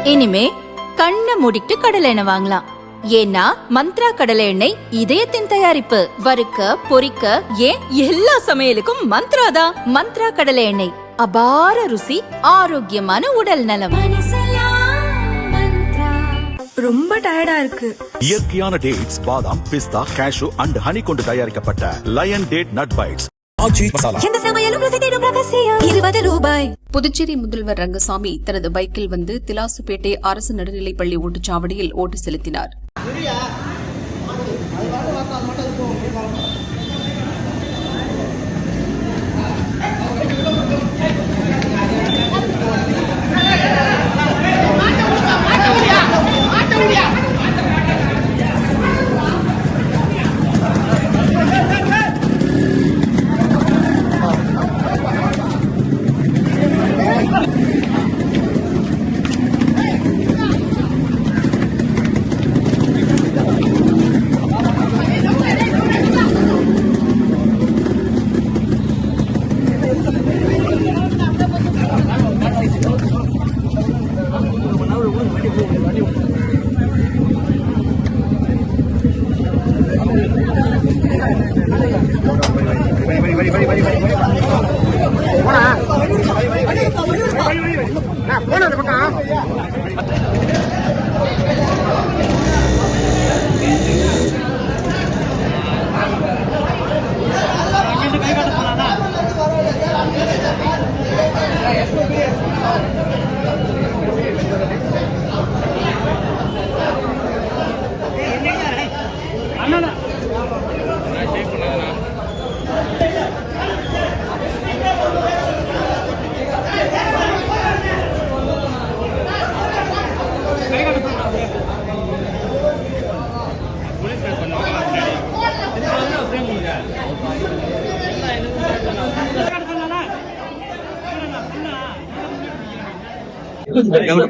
இனிமே கண்ணை மூடிட்டு கடலை எண்ணெய் வாங்கலாம். ஏன்னா மந்த்ரா கடலை எண்ணெய் இதயத்தின் தயாரிப்பு. வறுக்க பொரிக்க ஏன் எல்லா சமையலுக்கும் மந்த்ரா தான். மந்த்ரா கடலை எண்ணெய், அபார ருசி, ஆரோக்கியமான உடல் நலம். ரொம்ப டயர்டா இருக்கு. இயற்கையான டேட்ஸ், பாதாம், பிஸ்தா, கேஷு அண்ட் ஹனி கொண்டு தயாரிக்கப்பட்ட lion date nut bites. Puducherry முதல்வர் ரங்கசாமி தனது பைக்கில் வந்து திலாசுப்பேட்டை அரசு நடுநிலைப்பள்ளி ஓட்டுச்சாவடியில் ஓட்டு செலுத்தினார்.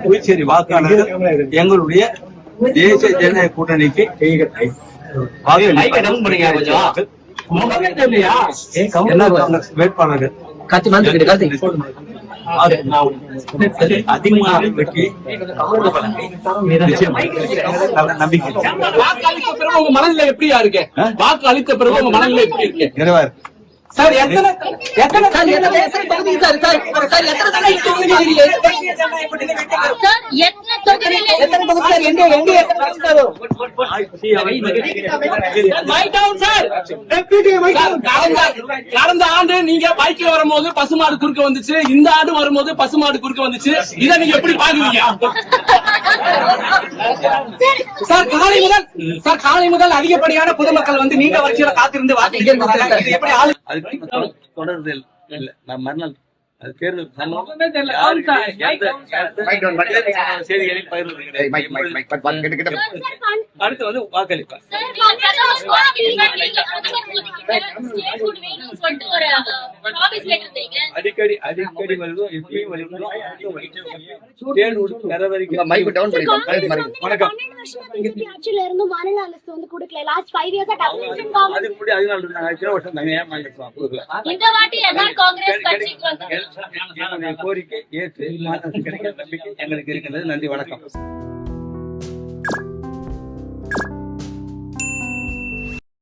புதுச்சேரி வாக்காளர் எங்களுடைய தேசிய ஜனநாயக கூட்டணிக்கு வேட்பாளர்கள் அதிகமான வெற்றி நம்பிக்கை. வாக்கு அளித்த பிறகு உங்க மனநிலை எப்படியா இருக்கு? வாக்கு அளித்த பிறகு உங்க மனநிலை எப்படி இருக்கு? நிறைவாரு சார் எத்தனை தொகுதி சார் எத்தனை கடந்த ஆண்டு நீங்க பைக்ல வரும்போது பசுமாடு குறுக்க வந்துச்சு, இந்த ஆண்டு வரும்போது பசுமாடு குறுக்க வந்துச்சு. இதை நீங்க எப்படி பாக்குறீங்க? சார் காலை முதல் அதிகப்படியான பொதுமக்கள் வந்து நீங்க வரிசையில காத்திருந்து வாக்கு எப்படி ஆளு தொடர்ந்து இல்ல நான் மறுநாள் அது தேர்தல் செய்திகளில் அடுத்து வந்து வாக்களிப்பார். அடிக்கடி வருதோ எப்பயும் வருதோ கோரிக்கை ஏற்று கிடைக்கிற நம்பிக்கை எங்களுக்கு இருக்கிறது. நன்றி, வணக்கம்.